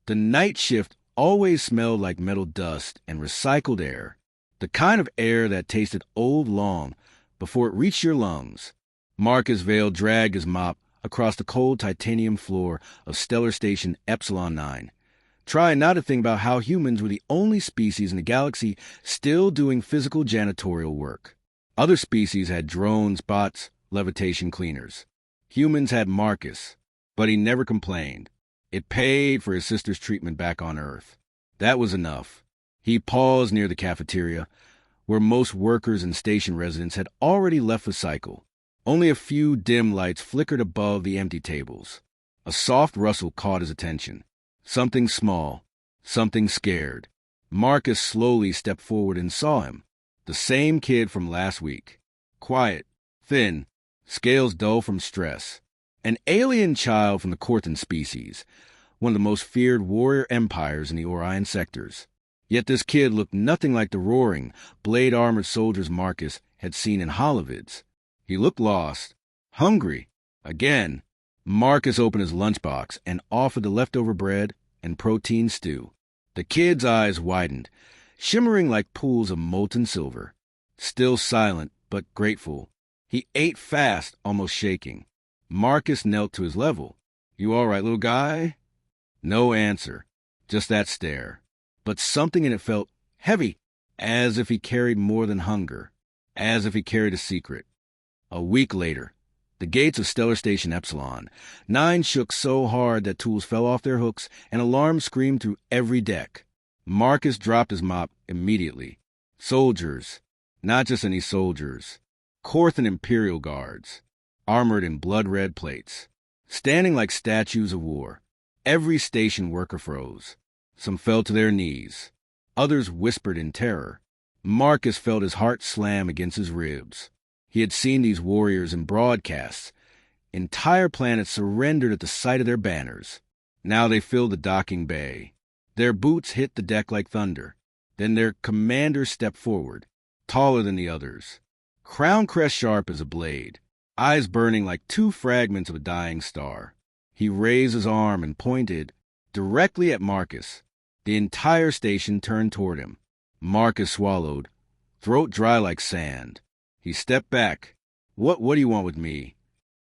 The night shift always smelled like metal dust and recycled air, the kind of air that tasted old long before it reached your lungs. Marcus Vale dragged his mop across the cold titanium floor of Stellar Station Epsilon 9, trying not to think about how humans were the only species in the galaxy still doing physical janitorial work. Other species had drones, bots, levitation cleaners. Humans had Marcus, but he never complained. It paid for his sister's treatment back on Earth. That was enough. He paused near the cafeteria, where most workers and station residents had already left for cycle. Only a few dim lights flickered above the empty tables. A soft rustle caught his attention. Something small, something scared. Marcus slowly stepped forward and saw him. The same kid from last week. Quiet, thin, scales dull from stress. An alien child from the Corthan species, one of the most feared warrior empires in the Orion sectors. Yet this kid looked nothing like the roaring, blade-armored soldiers Marcus had seen in holovids. He looked lost, hungry. Again, Marcus opened his lunchbox and offered the leftover bread and protein stew. The kid's eyes widened, shimmering like pools of molten silver. Still silent, but grateful, he ate fast, almost shaking. Marcus knelt to his level. "You all right, little guy?" No answer, just that stare. But something in it felt heavy, as if he carried more than hunger, as if he carried a secret. A week later, the gates of Stellar Station Epsilon 9 shook so hard that tools fell off their hooks and alarms screamed through every deck. Marcus dropped his mop immediately. Soldiers, not just any soldiers. Corthan Imperial guards, armored in blood-red plates, standing like statues of war. Every station worker froze. Some fell to their knees. Others whispered in terror. Marcus felt his heart slam against his ribs. He had seen these warriors in broadcasts. Entire planets surrendered at the sight of their banners. Now they filled the docking bay. Their boots hit the deck like thunder. Then their commander stepped forward, taller than the others, crown crest sharp as a blade, eyes burning like two fragments of a dying star. He raised his arm and pointed directly at Marcus. The entire station turned toward him. Marcus swallowed, throat dry like sand. He stepped back. What do you want with me?"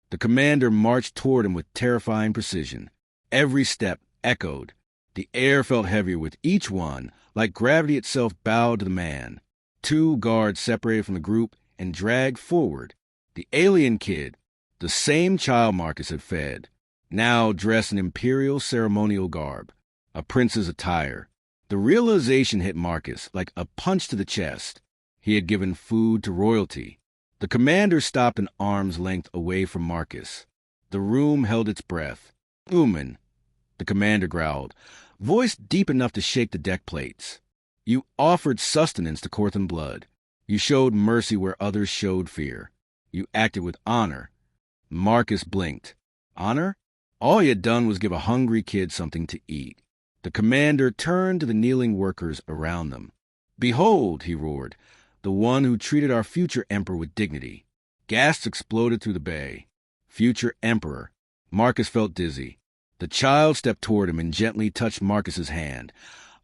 The commander marched toward him with terrifying precision. Every step echoed. The air felt heavier with each one, like gravity itself bowed to the man. 2 guards separated from the group and dragged forward. The alien kid, the same child Marcus had fed, now dressed in Imperial ceremonial garb, a prince's attire. The realization hit Marcus like a punch to the chest. He had given food to royalty. The commander stopped an arm's length away from Marcus. The room held its breath. "Uman," the commander growled, voice deep enough to shake the deck plates. "You offered sustenance to Corthan blood. You showed mercy where others showed fear. You acted with honor." Marcus blinked. Honor? All he had done was give a hungry kid something to eat. The commander turned to the kneeling workers around them. "Behold," he roared, "the one who treated our future emperor with dignity." Gasps exploded through the bay. Future emperor. Marcus felt dizzy. The child stepped toward him and gently touched Marcus's hand,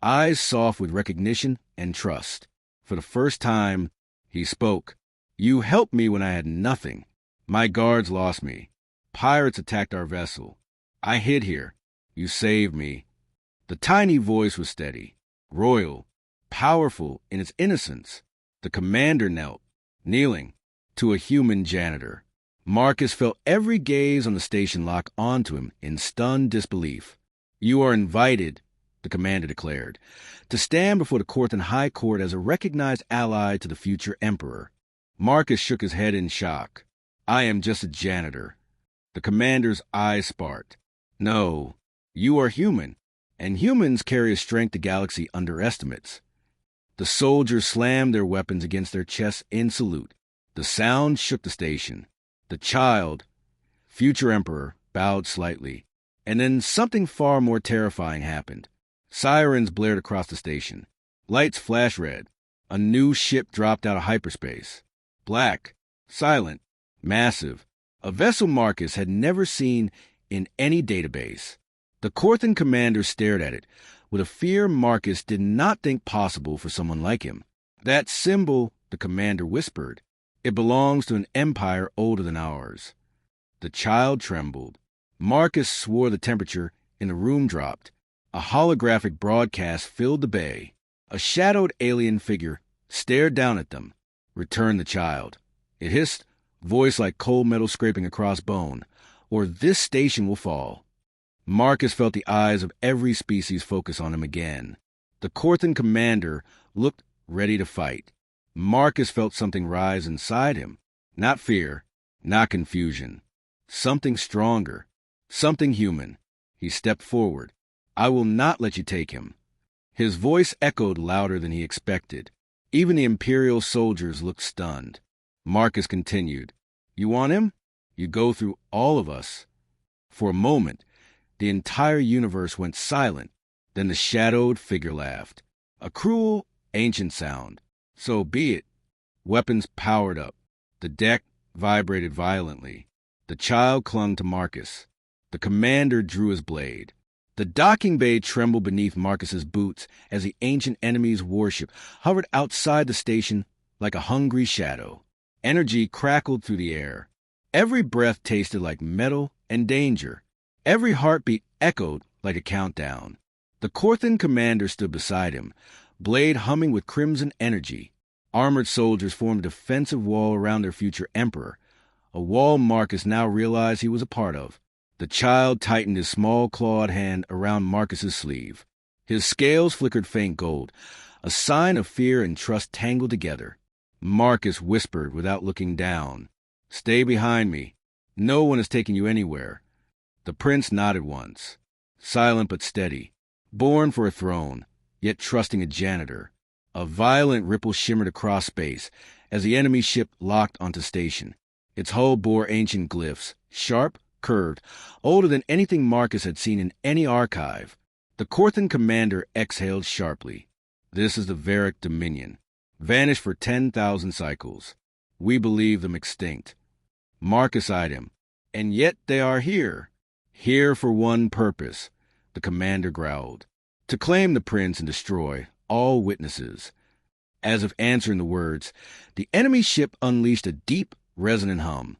eyes soft with recognition and trust. For the first time, he spoke. "You helped me when I had nothing. My guards lost me. Pirates attacked our vessel. I hid here. You saved me." The tiny voice was steady, royal, powerful in its innocence. The commander knelt, kneeling, to a human janitor. Marcus felt every gaze on the station lock onto him in stunned disbelief. "You are invited," the commander declared, "to stand before the Corthan High Court as a recognized ally to the future emperor." Marcus shook his head in shock. "I am just a janitor." The commander's eyes sparked. "No, you are human, and humans carry a strength the galaxy underestimates." The soldiers slammed their weapons against their chests in salute. The sound shook the station. The child, future emperor, bowed slightly. And then something far more terrifying happened. Sirens blared across the station. Lights flashed red. A new ship dropped out of hyperspace. Black, silent, massive. A vessel Marcus had never seen in any database. The Corthan commander stared at it, with a fear Marcus did not think possible for someone like him. That symbol, the commander whispered, it belongs to an empire older than ours. The child trembled. Marcus swore the temperature in the room dropped. A holographic broadcast filled the bay. A shadowed alien figure stared down at them. Return the child. It hissed, voice like cold metal scraping across bone, or this station will fall. Marcus felt the eyes of every species focus on him again. The Corthan commander looked ready to fight. Marcus felt something rise inside him. Not fear, not confusion. Something stronger, something human. He stepped forward. I will not let you take him. His voice echoed louder than he expected. Even the Imperial soldiers looked stunned. Marcus continued. You want him? You go through all of us. For a moment, the entire universe went silent. Then the shadowed figure laughed. A cruel, ancient sound. So be it. Weapons powered up. The deck vibrated violently. The child clung to Marcus. The commander drew his blade. The docking bay trembled beneath Marcus's boots as the ancient enemy's warship hovered outside the station like a hungry shadow. Energy crackled through the air. Every breath tasted like metal and danger. Every heartbeat echoed like a countdown. The Corthan commander stood beside him, blade humming with crimson energy. Armored soldiers formed a defensive wall around their future emperor, a wall Marcus now realized he was a part of. The child tightened his small clawed hand around Marcus's sleeve. His scales flickered faint gold, a sign of fear and trust tangled together. Marcus whispered without looking down, Stay behind me. No one is taking you anywhere. The prince nodded once, silent but steady, born for a throne, yet trusting a janitor. A violent ripple shimmered across space as the enemy ship locked onto station. Its hull bore ancient glyphs, sharp, curved, older than anything Marcus had seen in any archive. The Corthan commander exhaled sharply. This is the Varick Dominion. Vanished for 10,000 cycles. We believe them extinct. Marcus eyed him. And yet they are here. Here for one purpose, the commander growled. To claim the prince and destroy all witnesses. As if answering the words, the enemy ship unleashed a deep, resonant hum.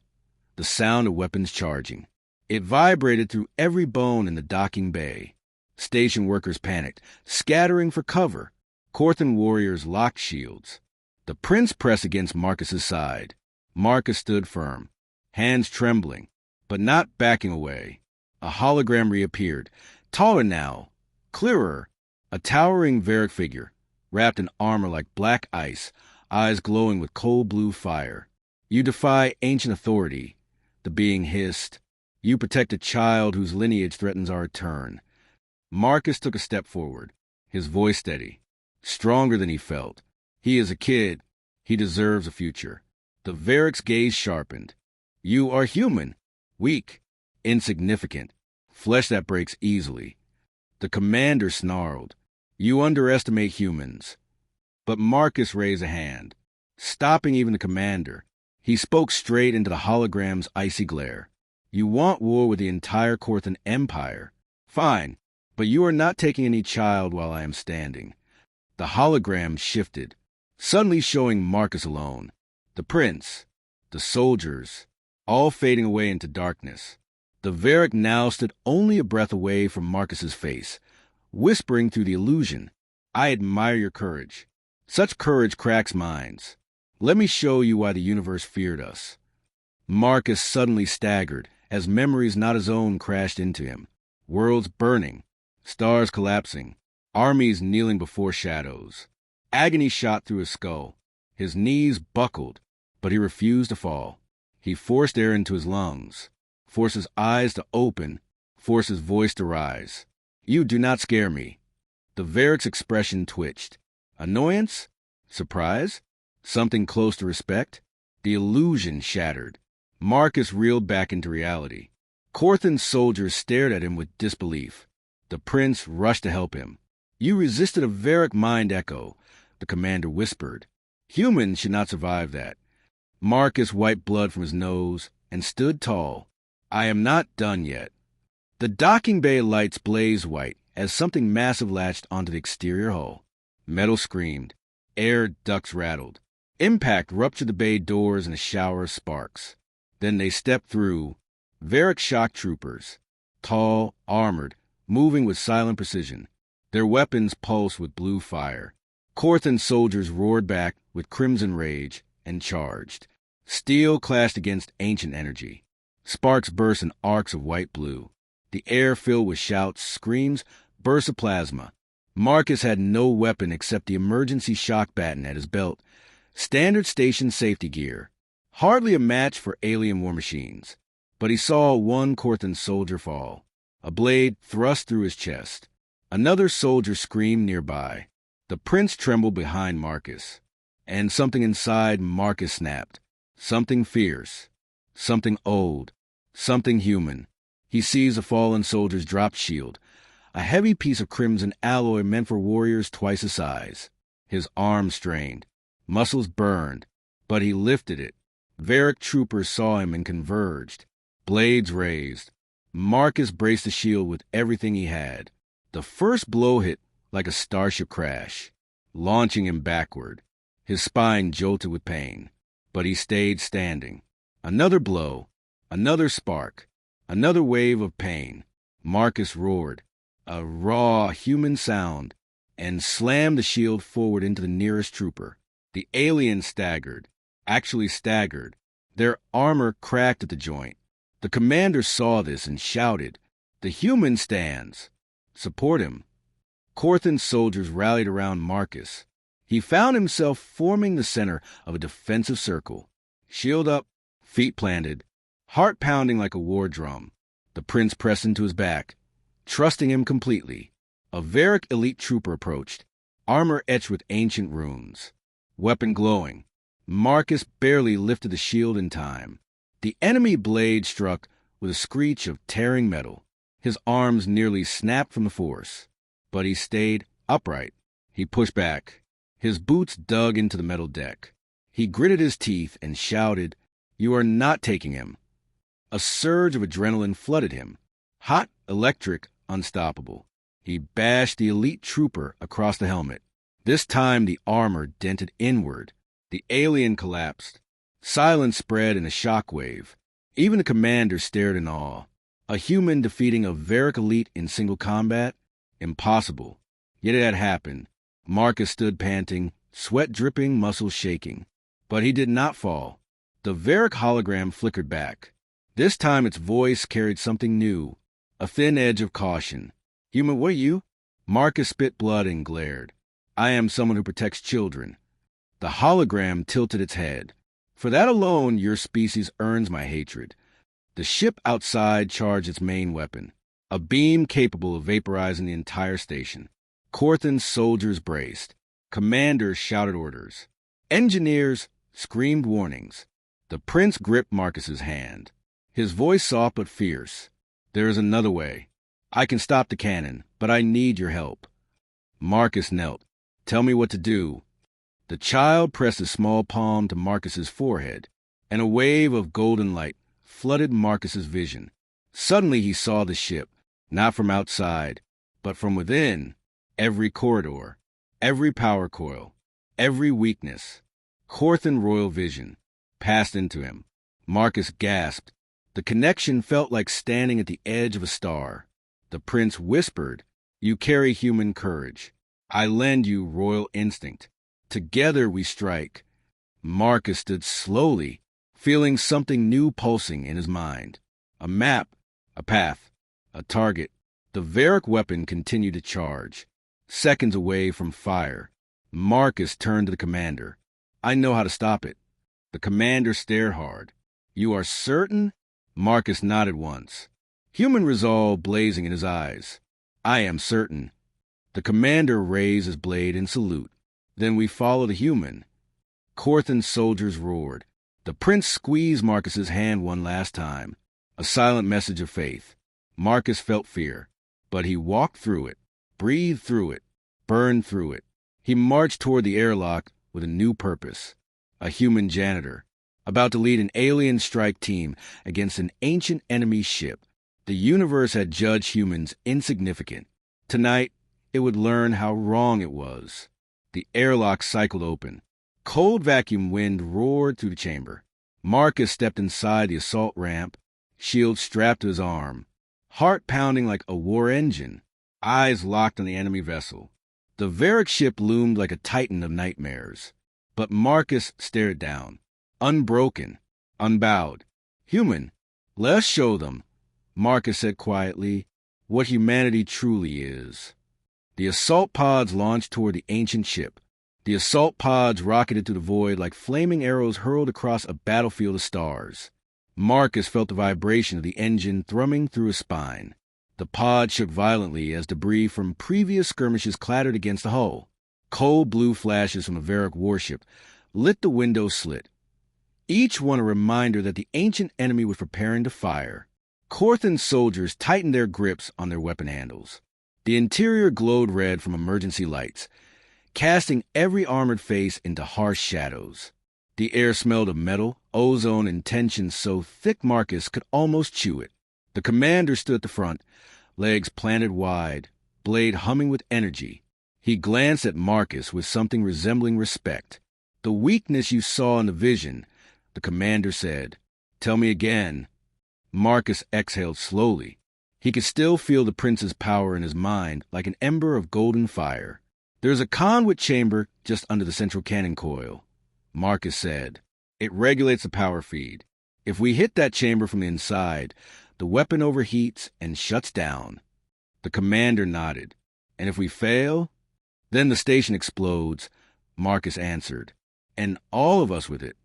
The sound of weapons charging. It vibrated through every bone in the docking bay. Station workers panicked, scattering for cover. Corthan warriors locked shields. The prince pressed against Marcus's side. Marcus stood firm, hands trembling, but not backing away. A hologram reappeared, taller now, clearer, a towering Varick figure, wrapped in armor like black ice, eyes glowing with cold blue fire. You defy ancient authority, the being hissed. You protect a child whose lineage threatens our return. Marcus took a step forward, his voice steady, stronger than he felt. He is a kid. He deserves a future. The Varick's gaze sharpened. You are human, weak, insignificant, flesh that breaks easily. The commander snarled. You underestimate humans. But Marcus raised a hand, stopping even the commander. He spoke straight into the hologram's icy glare. You want war with the entire Corthan Empire. Fine, but you are not taking any child while I am standing. The hologram shifted, suddenly showing Marcus alone. The prince, the soldiers, all fading away into darkness. The Varick now stood only a breath away from Marcus's face, whispering through the illusion, I admire your courage. Such courage cracks minds. Let me show you why the universe feared us. Marcus suddenly staggered as memories not his own crashed into him. Worlds burning, stars collapsing, armies kneeling before shadows. Agony shot through his skull. His knees buckled, but he refused to fall. He forced air into his lungs, forced his eyes to open, forced his voice to rise. You do not scare me. The Varick's expression twitched. Annoyance? Surprise? Something close to respect? The illusion shattered. Marcus reeled back into reality. Corthan's soldiers stared at him with disbelief. The prince rushed to help him. You resisted a Varick mind echo, the commander whispered. Humans should not survive that. Marcus wiped blood from his nose and stood tall. I am not done yet. The docking bay lights blazed white as something massive latched onto the exterior hull. Metal screamed. Air ducts rattled. Impact ruptured the bay doors in a shower of sparks. Then they stepped through. Varric shock troopers. Tall, armored, moving with silent precision. Their weapons pulsed with blue fire. Corthan soldiers roared back with crimson rage and charged. Steel clashed against ancient energy. Sparks burst in arcs of white-blue. The air filled with shouts, screams, bursts of plasma. Marcus had no weapon except the emergency shock baton at his belt. Standard station safety gear. Hardly a match for alien war machines. But he saw one Corthan soldier fall. A blade thrust through his chest. Another soldier screamed nearby. The prince trembled behind Marcus. And something inside Marcus snapped. Something fierce. Something old. Something human. He sees a fallen soldier's dropped shield. A heavy piece of crimson alloy meant for warriors twice his size. His arm strained. Muscles burned. But he lifted it. Varric troopers saw him and converged. Blades raised. Marcus braced the shield with everything he had. The first blow hit like a starship crash, launching him backward. His spine jolted with pain. But he stayed standing. Another blow. Another spark. Another wave of pain. Marcus roared, a raw human sound, and slammed the shield forward into the nearest trooper. The alien staggered, actually staggered. Their armor cracked at the joint. The commander saw this and shouted, "The human stands! Support him!" Corthan's soldiers rallied around Marcus. He found himself forming the center of a defensive circle. Shield up, feet planted, heart pounding like a war drum. The prince pressed into his back, trusting him completely. A Varric elite trooper approached, armor etched with ancient runes. Weapon glowing. Marcus barely lifted the shield in time. The enemy blade struck with a screech of tearing metal. His arms nearly snapped from the force. But he stayed upright. He pushed back. His boots dug into the metal deck. He gritted his teeth and shouted, "You are not taking him." A surge of adrenaline flooded him. Hot, electric, unstoppable. He bashed the elite trooper across the helmet. This time the armor dented inward. The alien collapsed. Silence spread in a shockwave. Even the commander stared in awe. A human defeating a Varric elite in single combat? Impossible. Yet it had happened. Marcus stood panting, sweat dripping, muscles shaking. But he did not fall. The Varric hologram flickered back. This time its voice carried something new, a thin edge of caution. "Human, what are you?" Marcus spit blood and glared. "I am someone who protects children." The hologram tilted its head. "For that alone, your species earns my hatred." The ship outside charged its main weapon, a beam capable of vaporizing the entire station. Corthan's soldiers braced. Commanders shouted orders. Engineers screamed warnings. The prince gripped Marcus's hand. His voice soft but fierce. "There is another way. I can stop the cannon, but I need your help." Marcus knelt. "Tell me what to do." The child pressed a small palm to Marcus's forehead, and a wave of golden light flooded Marcus's vision. Suddenly he saw the ship, not from outside, but from within. Every corridor, every power coil, every weakness. Corthan royal vision passed into him. Marcus gasped. The connection felt like standing at the edge of a star. The prince whispered, "You carry human courage. I lend you royal instinct. Together we strike." Marcus stood slowly, feeling something new pulsing in his mind. A map, a path, a target. The Varric weapon continued to charge, seconds away from fire. Marcus turned to the commander. "I know how to stop it." The commander stared hard. "You are certain?" Marcus nodded once, human resolve blazing in his eyes. "I am certain." The commander raised his blade in salute. "Then we follow the human." Corthan's soldiers roared. The prince squeezed Marcus's hand one last time, a silent message of faith. Marcus felt fear, but he walked through it, breathed through it, burned through it. He marched toward the airlock with a new purpose, a human janitor, about to lead an alien strike team against an ancient enemy ship. The universe had judged humans insignificant. Tonight, it would learn how wrong it was. The airlock cycled open. Cold vacuum wind roared through the chamber. Marcus stepped inside the assault ramp, shield strapped to his arm, heart pounding like a war engine, eyes locked on the enemy vessel. The Varric ship loomed like a titan of nightmares. But Marcus stared down, unbroken, unbowed. Human, let us show them, Marcus said quietly, what humanity truly is. The assault pods launched toward the ancient ship. The assault pods rocketed to the void like flaming arrows hurled across a battlefield of stars. Marcus felt the vibration of the engine thrumming through his spine. The pod shook violently as debris from previous skirmishes clattered against the hull. Cold blue flashes from a Varric warship lit the window slit, each one a reminder that the ancient enemy was preparing to fire. Corthan's soldiers tightened their grips on their weapon handles. The interior glowed red from emergency lights, casting every armored face into harsh shadows. The air smelled of metal, ozone, and tension so thick Marcus could almost chew it. The commander stood at the front, legs planted wide, blade humming with energy. He glanced at Marcus with something resembling respect. "The weakness you saw in the vision," the commander said. "Tell me again." Marcus exhaled slowly. He could still feel the prince's power in his mind like an ember of golden fire. "There's a conduit chamber just under the central cannon coil," Marcus said. "It regulates the power feed. If we hit that chamber from the inside, the weapon overheats and shuts down." The commander nodded. "And if we fail?" "Then the station explodes," Marcus answered. "And all of us with it."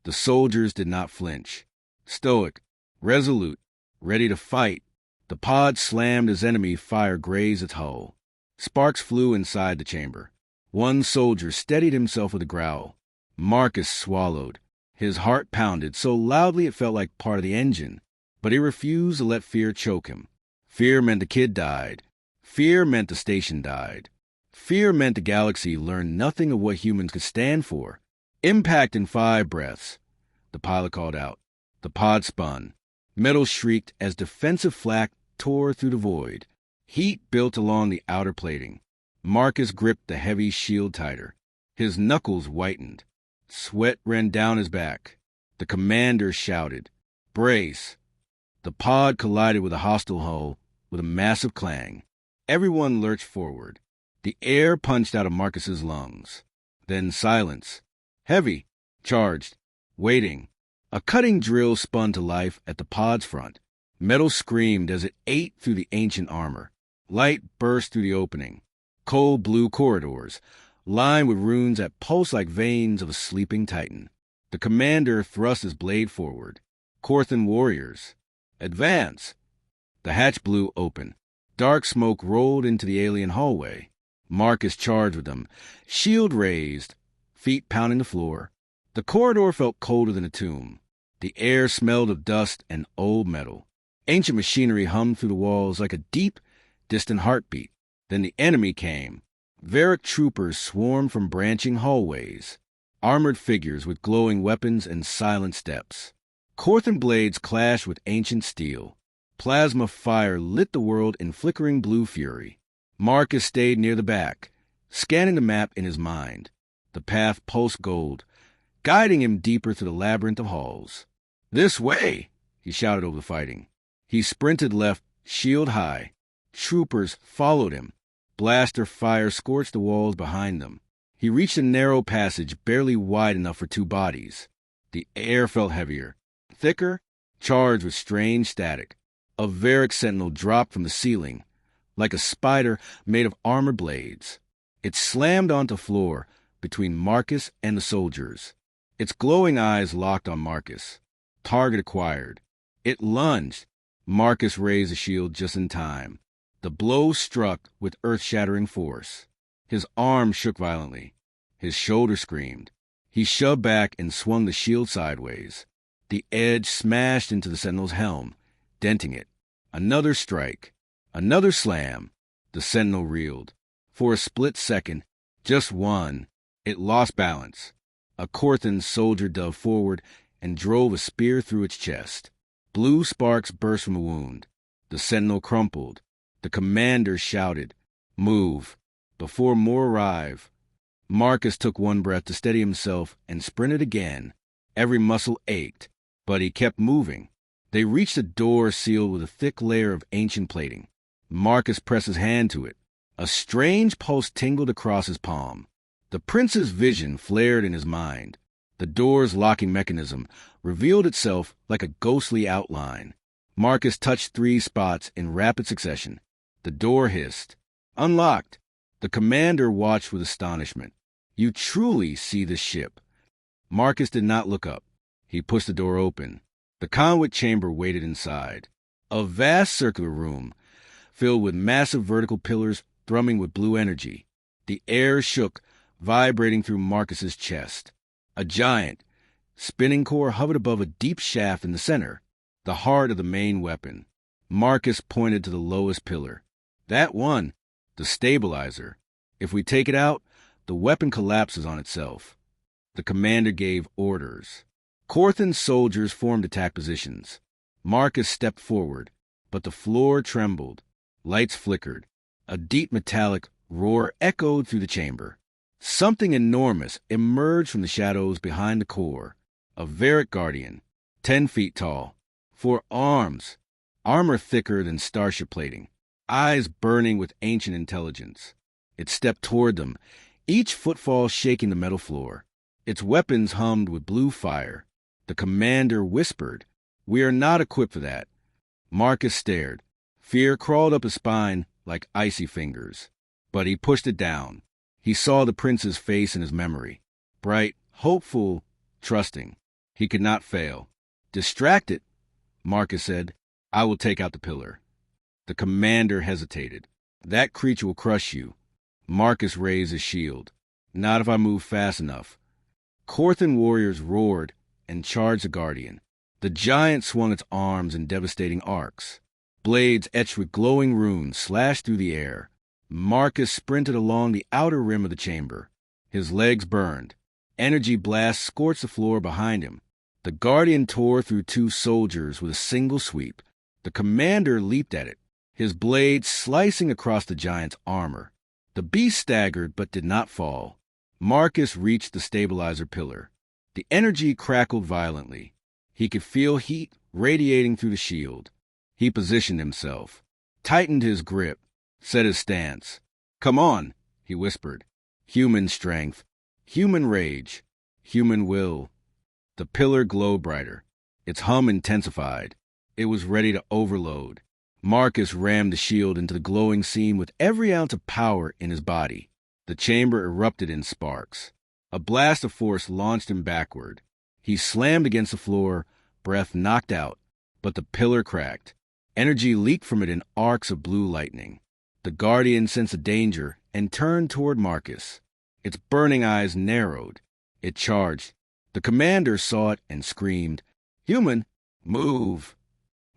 The soldiers did not flinch. Stoic, resolute, ready to fight, the pod slammed as enemy fire grazed its hull. Sparks flew inside the chamber. One soldier steadied himself with a growl. Marcus swallowed. His heart pounded so loudly it felt like part of the engine. But he refused to let fear choke him. Fear meant the kid died. Fear meant the station died. Fear meant the galaxy learned nothing of what humans could stand for. "Impact in 5 breaths," the pilot called out. The pod spun. Metal shrieked as defensive flak tore through the void. Heat built along the outer plating. Marcus gripped the heavy shield tighter. His knuckles whitened. Sweat ran down his back. The commander shouted, "Brace!" The pod collided with a hostile hull with a massive clang. Everyone lurched forward. The air punched out of Marcus's lungs. Then silence. Heavy, charged, waiting. A cutting drill spun to life at the pod's front. Metal screamed as it ate through the ancient armor. Light burst through the opening. Cold blue corridors, lined with runes that pulsed like veins of a sleeping titan. The commander thrust his blade forward. "Corthan warriors, advance!" The hatch blew open. Dark smoke rolled into the alien hallway. Marcus charged with them, shield raised, feet pounding the floor. The corridor felt colder than a tomb. The air smelled of dust and old metal. Ancient machinery hummed through the walls like a deep, distant heartbeat. Then the enemy came. Varric troopers swarmed from branching hallways, armored figures with glowing weapons and silent steps. Corthan blades clashed with ancient steel. Plasma fire lit the world in flickering blue fury. Marcus stayed near the back, scanning the map in his mind. The path pulsed gold, guiding him deeper through the labyrinth of halls. "This way!" he shouted over the fighting. He sprinted left, shield high. Troopers followed him. Blaster fire scorched the walls behind them. He reached a narrow passage barely wide enough for 2 bodies. The air felt heavier, thicker, charged with strange static. A Varric sentinel dropped from the ceiling, like a spider made of armor blades. It slammed onto the floor between Marcus and the soldiers. Its glowing eyes locked on Marcus. Target acquired. It lunged. Marcus raised the shield just in time. The blow struck with earth-shattering force. His arm shook violently. His shoulder screamed. He shoved back and swung the shield sideways. The edge smashed into the sentinel's helm, denting it. Another strike. Another slam. The sentinel reeled. For a split second, just one, it lost balance. A Corthan soldier dove forward and drove a spear through its chest. Blue sparks burst from the wound. The sentinel crumpled. The commander shouted, "Move!" Before more arrived, Marcus took one breath to steady himself and sprinted again. Every muscle ached, but he kept moving. They reached a door sealed with a thick layer of ancient plating. Marcus pressed his hand to it. A strange pulse tingled across his palm. The prince's vision flared in his mind. The door's locking mechanism revealed itself like a ghostly outline. Marcus touched 3 spots in rapid succession. The door hissed. Unlocked. The commander watched with astonishment. "You truly see the ship." Marcus did not look up. He pushed the door open. The conduit chamber waited inside. A vast circular room, filled with massive vertical pillars thrumming with blue energy. The air shook, vibrating through Marcus's chest. A giant, spinning core hovered above a deep shaft in the center, the heart of the main weapon. Marcus pointed to the lowest pillar. "That one, the stabilizer. If we take it out, the weapon collapses on itself." The commander gave orders. Corthan's soldiers formed attack positions. Marcus stepped forward, but the floor trembled. Lights flickered. A deep metallic roar echoed through the chamber. Something enormous emerged from the shadows behind the core. A Varric guardian, 10 feet tall, 4 arms, armor thicker than starship plating, eyes burning with ancient intelligence. It stepped toward them, each footfall shaking the metal floor. Its weapons hummed with blue fire. The commander whispered, "We are not equipped for that." Marcus stared. Fear crawled up his spine like icy fingers. But he pushed it down. He saw the prince's face in his memory. Bright, hopeful, trusting. He could not fail. "Distracted," Marcus said. "I will take out the pillar." The commander hesitated. "That creature will crush you." Marcus raised his shield. "Not if I move fast enough." Corthan warriors roared and charged the guardian. The giant swung its arms in devastating arcs. Blades etched with glowing runes slashed through the air. Marcus sprinted along the outer rim of the chamber. His legs burned. Energy blasts scorched the floor behind him. The guardian tore through 2 soldiers with a single sweep. The commander leaped at it, his blade slicing across the giant's armor. The beast staggered but did not fall. Marcus reached the stabilizer pillar. The energy crackled violently. He could feel heat radiating through the shield. He positioned himself, tightened his grip, set his stance. "Come on," he whispered. Human strength, human rage, human will. The pillar glowed brighter. Its hum intensified. It was ready to overload. Marcus rammed the shield into the glowing seam with every ounce of power in his body. The chamber erupted in sparks. A blast of force launched him backward. He slammed against the floor, breath knocked out, but the pillar cracked. Energy leaked from it in arcs of blue lightning. The guardian sensed a danger and turned toward Marcus. Its burning eyes narrowed. It charged. The commander saw it and screamed, "Human, move!"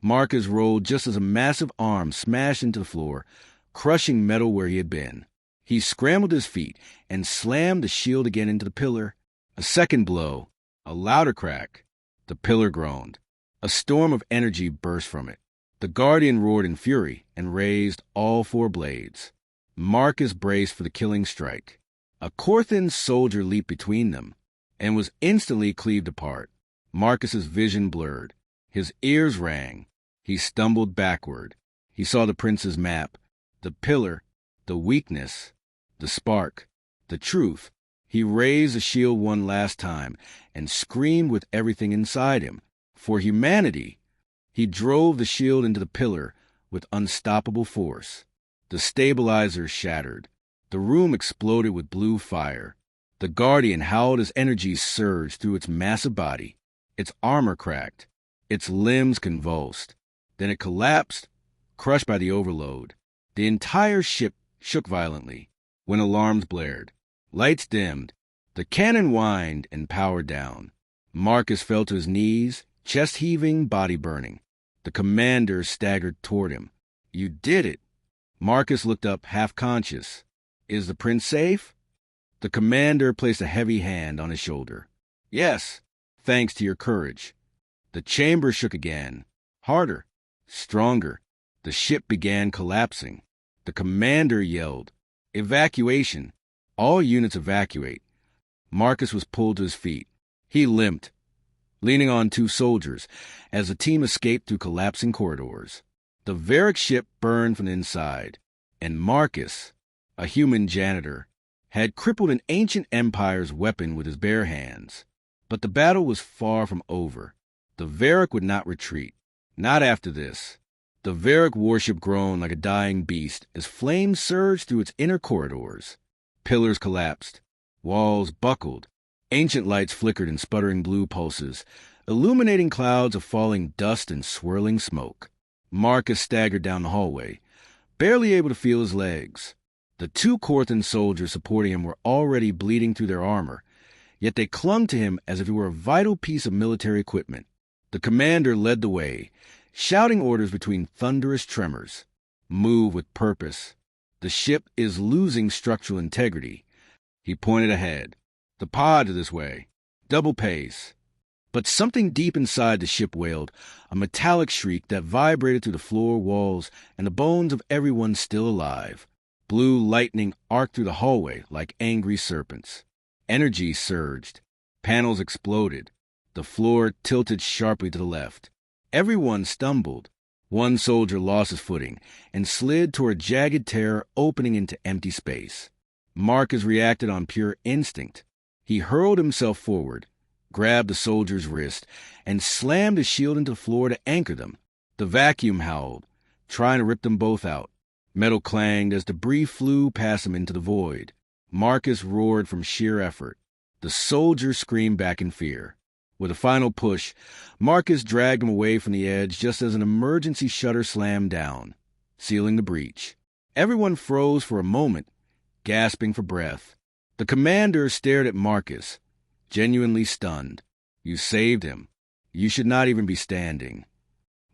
Marcus rolled just as a massive arm smashed into the floor, crushing metal where he had been. He scrambled to his feet and slammed the shield again into the pillar. A second blow, a louder crack. The pillar groaned. A storm of energy burst from it. The guardian roared in fury and raised all 4 blades. Marcus braced for the killing strike. A Corthan soldier leaped between them and was instantly cleaved apart. Marcus's vision blurred. His ears rang. He stumbled backward. He saw the prince's map, the pillar, the weakness, the spark, the truth. He raised the shield one last time and screamed with everything inside him. For humanity! He drove the shield into the pillar with unstoppable force. The stabilizer shattered. The room exploded with blue fire. The guardian howled as energy surged through its massive body. Its armor cracked. Its limbs convulsed. Then it collapsed, crushed by the overload. The entire ship shook violently when alarms blared. Lights dimmed. The cannon whined and powered down. Marcus fell to his knees, chest heaving, body burning. The commander staggered toward him. "You did it." Marcus looked up, half conscious. "Is the prince safe?" The commander placed a heavy hand on his shoulder. "Yes, thanks to your courage." The chamber shook again. Harder, stronger. The ship began collapsing. The commander yelled, "Evacuation! All units evacuate." Marcus was pulled to his feet. He limped, leaning on two soldiers, as the team escaped through collapsing corridors. The Varric ship burned from the inside, and Marcus, a human janitor, had crippled an ancient empire's weapon with his bare hands. But the battle was far from over. The Varric would not retreat. Not after this. The Varric warship groaned like a dying beast as flames surged through its inner corridors. Pillars collapsed. Walls buckled. Ancient lights flickered in sputtering blue pulses, illuminating clouds of falling dust and swirling smoke. Marcus staggered down the hallway, barely able to feel his legs. The two Corthan soldiers supporting him were already bleeding through their armor, yet they clung to him as if he were a vital piece of military equipment. The commander led the way, shouting orders between thunderous tremors. "Move with purpose. The ship is losing structural integrity." He pointed ahead. "The pods this way. Double pace." But something deep inside the ship wailed, a metallic shriek that vibrated through the floor walls and the bones of everyone still alive. Blue lightning arced through the hallway like angry serpents. Energy surged. Panels exploded. The floor tilted sharply to the left. Everyone stumbled. One soldier lost his footing and slid toward a jagged tear opening into empty space. Marcus reacted on pure instinct. He hurled himself forward, grabbed the soldier's wrist, and slammed his shield into the floor to anchor them. The vacuum howled, trying to rip them both out. Metal clanged as debris flew past him into the void. Marcus roared from sheer effort. The soldier screamed back in fear. With a final push, Marcus dragged him away from the edge just as an emergency shutter slammed down, sealing the breach. Everyone froze for a moment, gasping for breath. The commander stared at Marcus, genuinely stunned. "You saved him. You should not even be standing."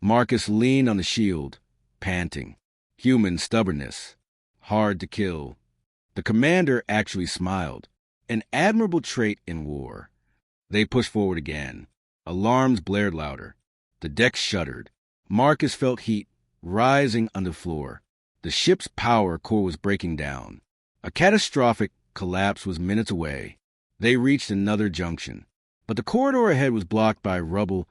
Marcus leaned on the shield, panting. Human stubbornness. Hard to kill. The commander actually smiled, an admirable trait in war. They pushed forward again. Alarms blared louder. The deck shuddered. Marcus felt heat rising under the floor. The ship's power core was breaking down. A catastrophic collapse was minutes away. They reached another junction. But the corridor ahead was blocked by rubble,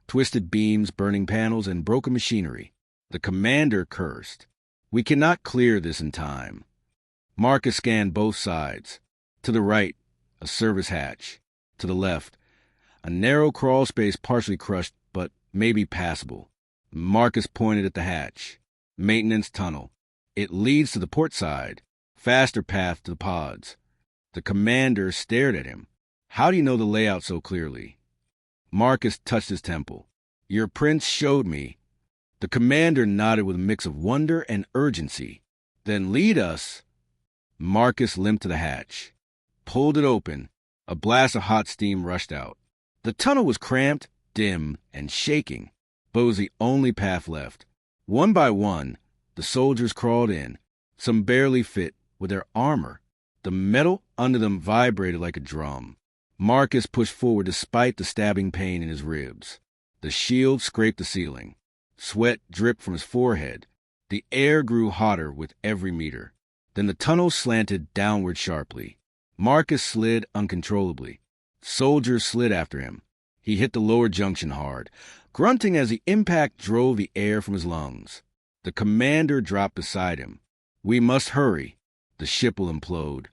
twisted beams, burning panels, and broken machinery. The commander cursed. "We cannot clear this in time." Marcus scanned both sides. To the right, a service hatch. To the left, a narrow crawl space partially crushed, but maybe passable. Marcus pointed at the hatch. "Maintenance tunnel. It leads to the port side. Faster path to the pods." The commander stared at him. "How do you know the layout so clearly?" Marcus touched his temple. "Your prince showed me." The commander nodded with a mix of wonder and urgency. "Then lead us." Marcus limped to the hatch, pulled it open. A blast of hot steam rushed out. The tunnel was cramped, dim, and shaking, but it was the only path left. One by one, the soldiers crawled in, some barely fit with their armor. The metal under them vibrated like a drum. Marcus pushed forward despite the stabbing pain in his ribs. The shield scraped the ceiling. Sweat dripped from his forehead. The air grew hotter with every meter. Then the tunnel slanted downward sharply. Marcus slid uncontrollably. Soldiers slid after him. He hit the lower junction hard, grunting as the impact drove the air from his lungs. The commander dropped beside him. "We must hurry. The ship will implode."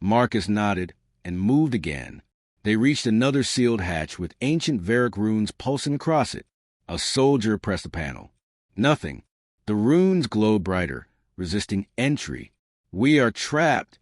Marcus nodded and moved again. They reached another sealed hatch with ancient Varric runes pulsing across it. A soldier pressed a panel. Nothing. The runes glowed brighter, resisting entry. "We are trapped,"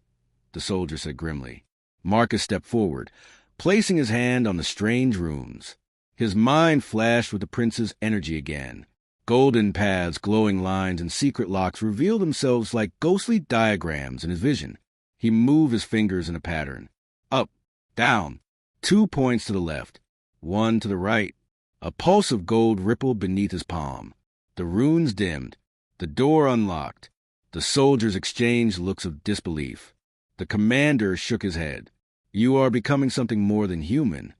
the soldier said grimly. Marcus stepped forward, placing his hand on the strange runes. His mind flashed with the prince's energy again. Golden paths, glowing lines, and secret locks revealed themselves like ghostly diagrams in his vision. He moved his fingers in a pattern. Up, down, 2 points to the left, 1 to the right. A pulse of gold rippled beneath his palm. The runes dimmed. The door unlocked. The soldiers exchanged looks of disbelief. The commander shook his head. "You are becoming something more than human."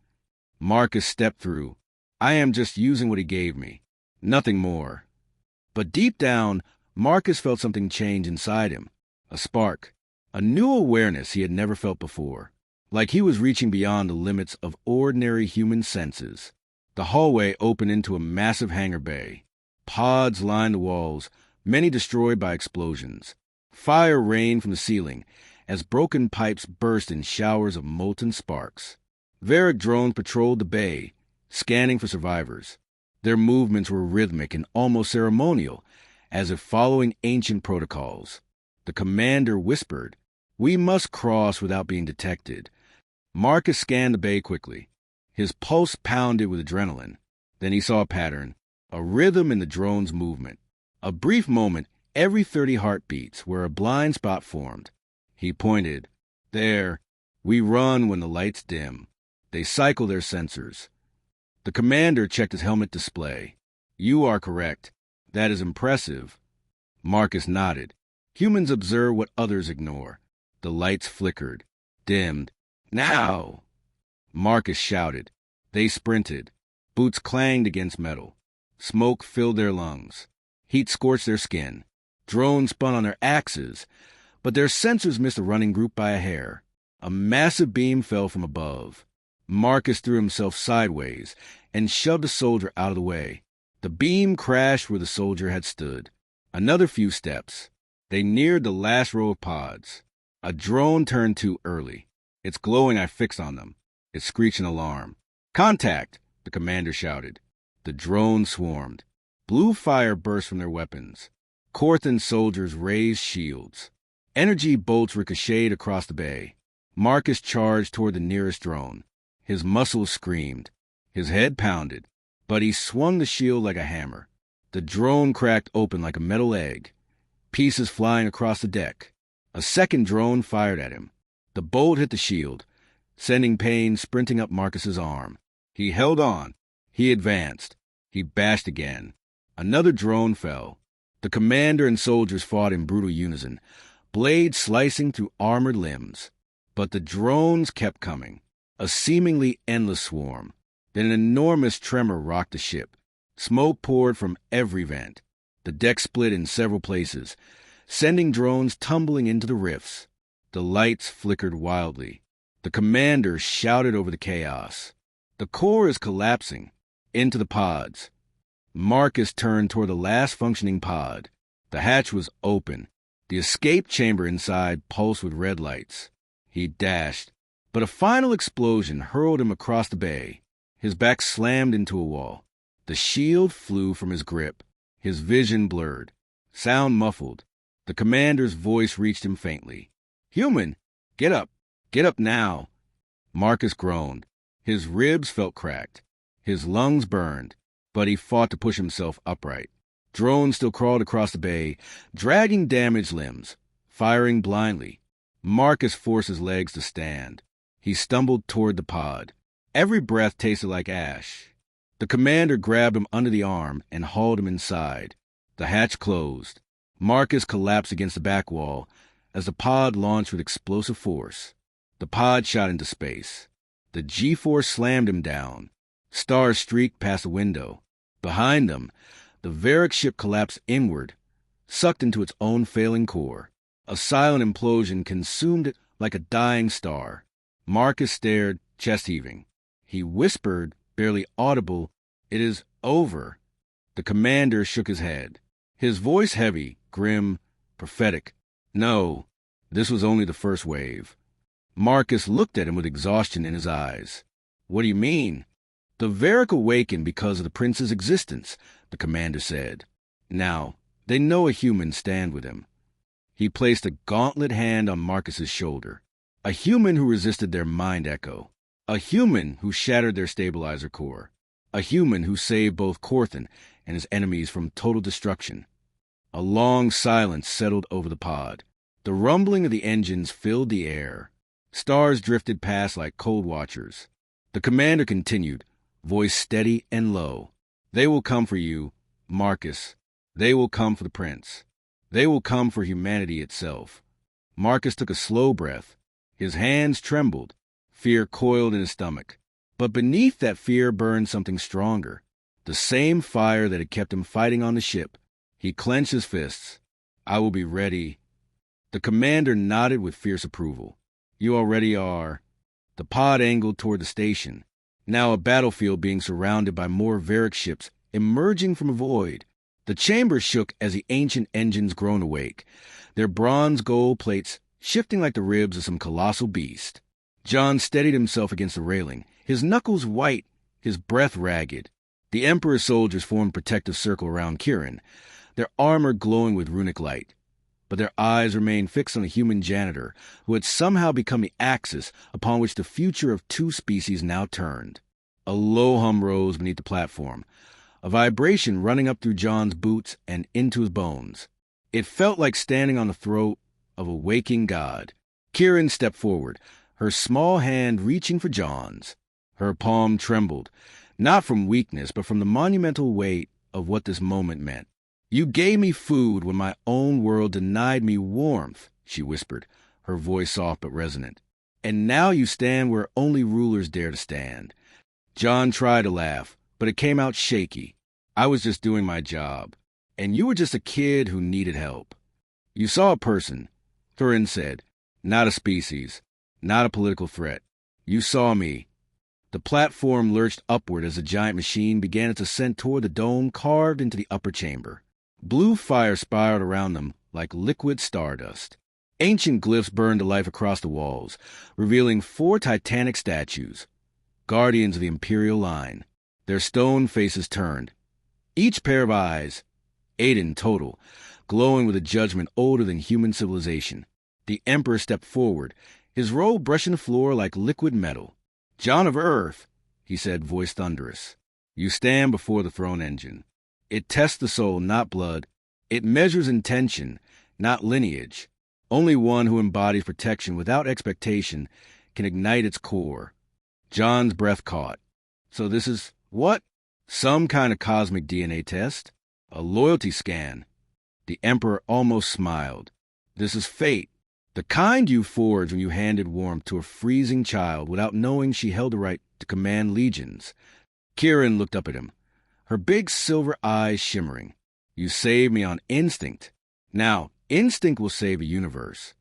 Marcus stepped through. "I am just using what he gave me. Nothing more." But deep down, Marcus felt something change inside him. A spark. A new awareness he had never felt before. Like he was reaching beyond the limits of ordinary human senses. The hallway opened into a massive hangar bay. Pods lined the walls, many destroyed by explosions. Fire rained from the ceiling as broken pipes burst in showers of molten sparks. Varric drones patrolled the bay, scanning for survivors. Their movements were rhythmic and almost ceremonial, as if following ancient protocols. The commander whispered, "We must cross without being detected." Marcus scanned the bay quickly. His pulse pounded with adrenaline. Then he saw a pattern, a rhythm in the drone's movement. A brief moment, every 30 heartbeats, where a blind spot formed. He pointed. "There. We run when the lights dim. They cycle their sensors." The commander checked his helmet display. "You are correct. That is impressive." Marcus nodded. Humans observe what others ignore. The lights flickered, dimmed. "Now!" Marcus shouted. They sprinted. Boots clanged against metal. Smoke filled their lungs. Heat scorched their skin. Drones spun on their axes, but their sensors missed the running group by a hair. A massive beam fell from above. Marcus threw himself sideways and shoved a soldier out of the way. The beam crashed where the soldier had stood. Another few steps. They neared the last row of pods. A drone turned too early. "It's glowing I fixed on them." It screeched an alarm. "Contact!" the commander shouted. The drones swarmed. Blue fire burst from their weapons. Corthan soldiers raised shields. Energy bolts ricocheted across the bay. Marcus charged toward the nearest drone. His muscles screamed. His head pounded. But he swung the shield like a hammer. The drone cracked open like a metal egg. Pieces flying across the deck. A second drone fired at him. The bolt hit the shield, sending pain sprinting up Marcus's arm. He held on. He advanced. He bashed again. Another drone fell. The commander and soldiers fought in brutal unison, blades slicing through armored limbs. But the drones kept coming, a seemingly endless swarm. Then an enormous tremor rocked the ship. Smoke poured from every vent. The deck split in several places, sending drones tumbling into the rifts. The lights flickered wildly. The commander shouted over the chaos. "The core is collapsing. Into the pods." Marcus turned toward the last functioning pod. The hatch was open. The escape chamber inside pulsed with red lights. He dashed, but a final explosion hurled him across the bay. His back slammed into a wall. The shield flew from his grip. His vision blurred. Sound muffled. The commander's voice reached him faintly. "Human, get up. Get up now." Marcus groaned. His ribs felt cracked. His lungs burned, but he fought to push himself upright. Drones still crawled across the bay, dragging damaged limbs, firing blindly. Marcus forced his legs to stand. He stumbled toward the pod. Every breath tasted like ash. The commander grabbed him under the arm and hauled him inside. The hatch closed. Marcus collapsed against the back wall as the pod launched with explosive force. The pod shot into space. The G-force slammed him down. Stars streaked past the window. Behind them, the Varric ship collapsed inward, sucked into its own failing core. A silent implosion consumed it like a dying star. Marcus stared, chest heaving. He whispered, barely audible, "It is over." The commander shook his head. His voice heavy, grim, prophetic. "No, this was only the first wave." Marcus looked at him with exhaustion in his eyes. "What do you mean?" "The Varric awakened because of the prince's existence," the commander said. "Now, they know a human stand with him." He placed a gauntlet hand on Marcus's shoulder. A human who resisted their mind echo. A human who shattered their stabilizer core. A human who saved both Corthan and his enemies from total destruction. A long silence settled over the pod. The rumbling of the engines filled the air. Stars drifted past like cold watchers. The commander continued, voice steady and low. "They will come for you, Marcus. They will come for the prince. They will come for humanity itself." Marcus took a slow breath. His hands trembled. Fear coiled in his stomach. But beneath that fear burned something stronger. The same fire that had kept him fighting on the ship. He clenched his fists. I will be ready. The commander nodded with fierce approval. You already are. The pod angled toward the station, now a battlefield being surrounded by more Varric ships emerging from a void. The chamber shook as the ancient engines groaned awake, their bronze gold plates shifting like the ribs of some colossal beast. John steadied himself against the railing, his knuckles white, his breath ragged. The Emperor's soldiers formed a protective circle around Kieran, their armor glowing with runic light. But their eyes remained fixed on the human janitor, who had somehow become the axis upon which the future of two species now turned. A low hum rose beneath the platform, a vibration running up through John's boots and into his bones. It felt like standing on the throat of a waking god. Kieran stepped forward, her small hand reaching for John's. Her palm trembled, not from weakness, but from the monumental weight of what this moment meant. You gave me food when my own world denied me warmth, she whispered, her voice soft but resonant. And now you stand where only rulers dare to stand. John tried to laugh, but it came out shaky. I was just doing my job, and you were just a kid who needed help. You saw a person, Thurin said, not a species, not a political threat. You saw me. The platform lurched upward as the giant machine began its ascent toward the dome carved into the upper chamber. Blue fire spiraled around them like liquid stardust. Ancient glyphs burned to life across the walls, revealing 4 titanic statues, guardians of the Imperial line, their stone faces turned. Each pair of eyes, 8 in total, glowing with a judgment older than human civilization. The Emperor stepped forward, his robe brushing the floor like liquid metal. John of Earth, he said, voice thunderous, you stand before the throne engine. It tests the soul, not blood. It measures intention, not lineage. Only one who embodies protection without expectation can ignite its core. John's breath caught. So this is what? Some kind of cosmic DNA test? A loyalty scan? The Emperor almost smiled. This is fate. The kind you forged when you handed warmth to a freezing child without knowing she held the right to command legions. Kieran looked up at him, her big silver eyes shimmering. You saved me on instinct. Now, instinct will save a universe.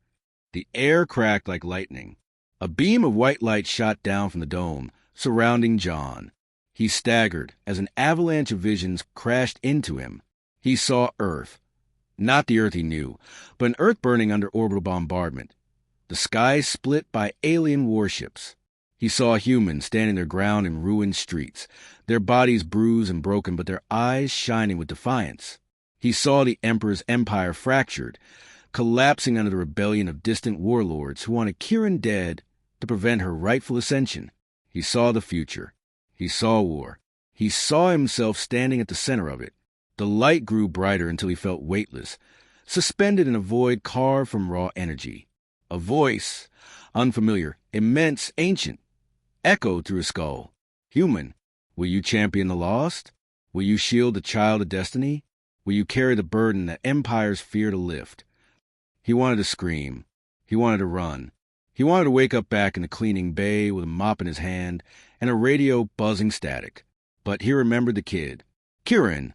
The air cracked like lightning. A beam of white light shot down from the dome, surrounding John. He staggered as an avalanche of visions crashed into him. He saw Earth. Not the Earth he knew, but an Earth burning under orbital bombardment. The sky split by alien warships. He saw humans standing their ground in ruined streets, their bodies bruised and broken, but their eyes shining with defiance. He saw the Emperor's empire fractured, collapsing under the rebellion of distant warlords who wanted Kieran dead to prevent her rightful ascension. He saw the future. He saw war. He saw himself standing at the center of it. The light grew brighter until he felt weightless, suspended in a void carved from raw energy. A voice, unfamiliar, immense, ancient, echoed through his skull. Human, will you champion the lost? Will you shield the child of destiny? Will you carry the burden that empires fear to lift? He wanted to scream. He wanted to run. He wanted to wake up back in the cleaning bay with a mop in his hand and a radio buzzing static. But he remembered the kid, Kieran,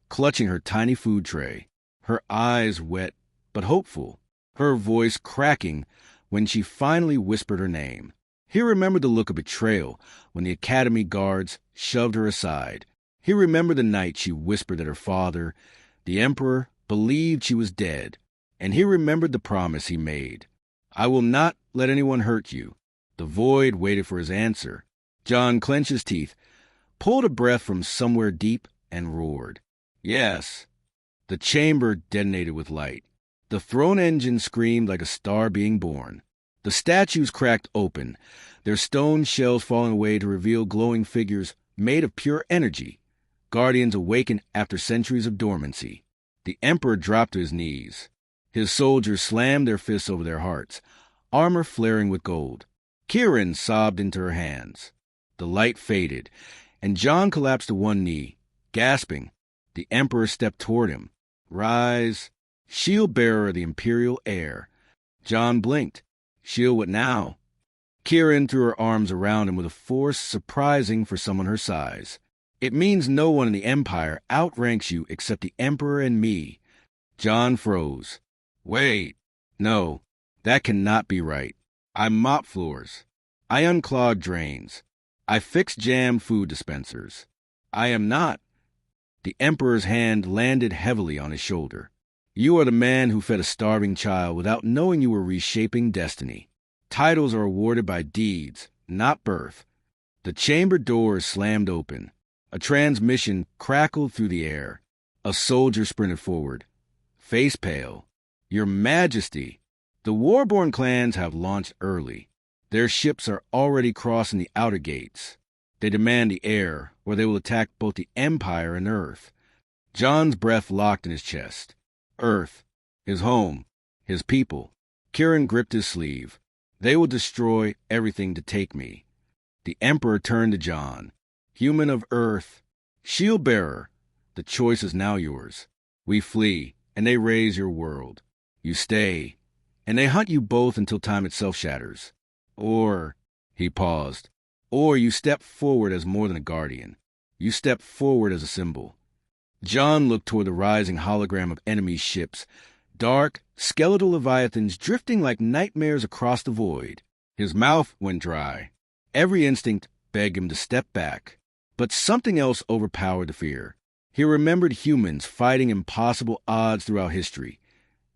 clutching her tiny food tray, her eyes wet but hopeful, her voice cracking when she finally whispered her name. He remembered the look of betrayal when the academy guards shoved her aside. He remembered the night she whispered that her father, the Emperor, believed she was dead. And he remembered the promise he made. I will not let anyone hurt you. The void waited for his answer. John clenched his teeth, pulled a breath from somewhere deep, and roared. Yes. The chamber detonated with light. The throne engine screamed like a star being born. The statues cracked open, their stone shells falling away to reveal glowing figures made of pure energy, guardians awakened after centuries of dormancy. The Emperor dropped to his knees. His soldiers slammed their fists over their hearts, armor flaring with gold. Kieran sobbed into her hands. The light faded, and John collapsed to one knee, gasping. The Emperor stepped toward him. Rise, shield-bearer of the Imperial Heir. John blinked. Shield what now? Kieran threw her arms around him with a force surprising for someone her size. It means no one in the Empire outranks you except the Emperor and me. John froze. Wait. No, that cannot be right. I mop floors. I unclog drains. I fix jammed food dispensers. I am not. The Emperor's hand landed heavily on his shoulder. You are the man who fed a starving child without knowing you were reshaping destiny. Titles are awarded by deeds, not birth. The chamber doors slammed open. A transmission crackled through the air. A soldier sprinted forward, face pale. Your Majesty, the Warborn clans have launched early. Their ships are already crossing the outer gates. They demand the air, or they will attack both the Empire and Earth. John's breath locked in his chest. Earth, his home, his people. Kieran gripped his sleeve. They will destroy everything to take me. The Emperor turned to John. Human of Earth, shield bearer, the choice is now yours. We flee, and they raise your world. You stay, and they hunt you both until time itself shatters. Or, he paused, or you step forward as more than a guardian. You step forward as a symbol. John looked toward the rising hologram of enemy ships, dark, skeletal leviathans drifting like nightmares across the void. His mouth went dry. Every instinct begged him to step back. But something else overpowered the fear. He remembered humans fighting impossible odds throughout history,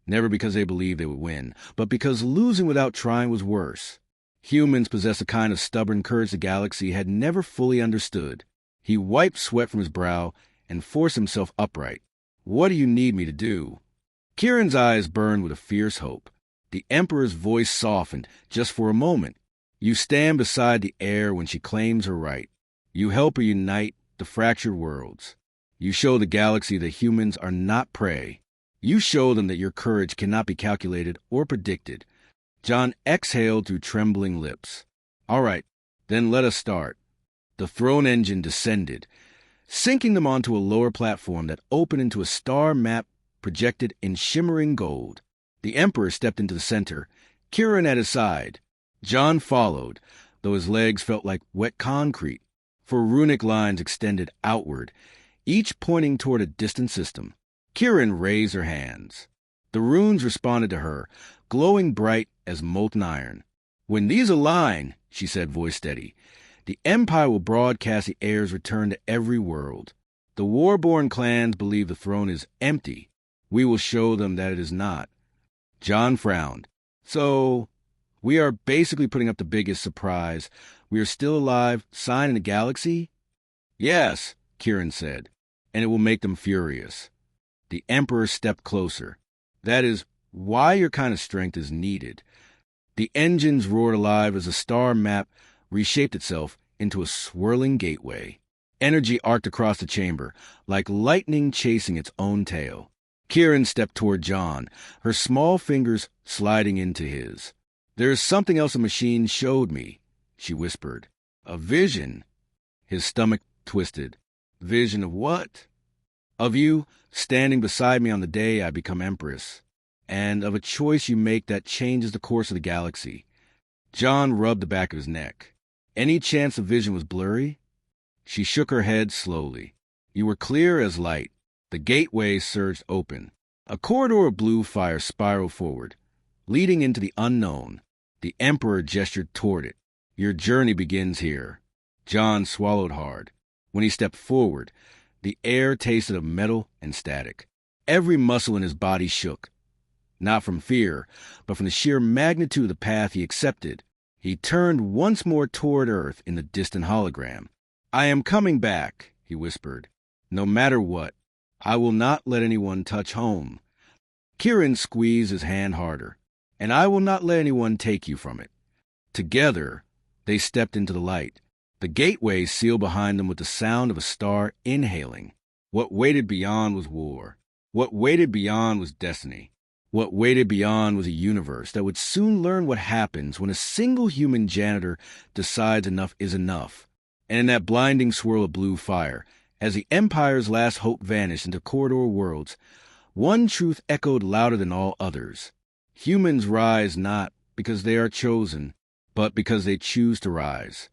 never because they believed they would win, but because losing without trying was worse. Humans possess a kind of stubborn courage the galaxy had never fully understood. He wiped sweat from his brow and forced himself upright. What do you need me to do? Kieran's eyes burned with a fierce hope. The Emperor's voice softened just for a moment. You stand beside the Heir when she claims her right. You help her unite the fractured worlds. You show the galaxy that humans are not prey. You show them that your courage cannot be calculated or predicted. John exhaled through trembling lips. All right, then let us start. The throne engine descended, sinking them onto a lower platform that opened into a star map projected in shimmering gold. The Emperor stepped into the center, Kieran at his side. John followed, though his legs felt like wet concrete, for runic lines extended outward, each pointing toward a distant system. Kieran raised her hands. The runes responded to her, glowing bright as molten iron. When these align, she said, voice steady, the Empire will broadcast the Heir's return to every world. The Warborn clans believe the throne is empty. We will show them that it is not. John frowned. So, we are basically putting up the biggest surprise. We are still alive, sign in the galaxy? Yes, Kieran said, and it will make them furious. The Emperor stepped closer. That is why your kind of strength is needed. The engines roared alive as a star map reshaped itself into a swirling gateway. Energy arced across the chamber, like lightning chasing its own tail. Kieran stepped toward John, her small fingers sliding into his. There is something else the machine showed me, she whispered. A vision. His stomach twisted. Vision of what? Of you standing beside me on the day I become Empress, and of a choice you make that changes the course of the galaxy. John rubbed the back of his neck. Any chance the vision was blurry? She shook her head slowly. You were clear as light. The gateway surged open. A corridor of blue fire spiraled forward, leading into the unknown. The Emperor gestured toward it. Your journey begins here. John swallowed hard. When he stepped forward, the air tasted of metal and static. Every muscle in his body shook. Not from fear, but from the sheer magnitude of the path he accepted. He turned once more toward Earth in the distant hologram. I am coming back, he whispered. No matter what, I will not let anyone touch home. Kieran squeezed his hand harder. And I will not let anyone take you from it. Together, they stepped into the light. The gateway sealed behind them with the sound of a star inhaling. What waited beyond was war. What waited beyond was destiny. What waited beyond was a universe that would soon learn what happens when a single human janitor decides enough is enough. And in that blinding swirl of blue fire, as the Empire's last hope vanished into corridor worlds, one truth echoed louder than all others. Humans rise not because they are chosen, but because they choose to rise.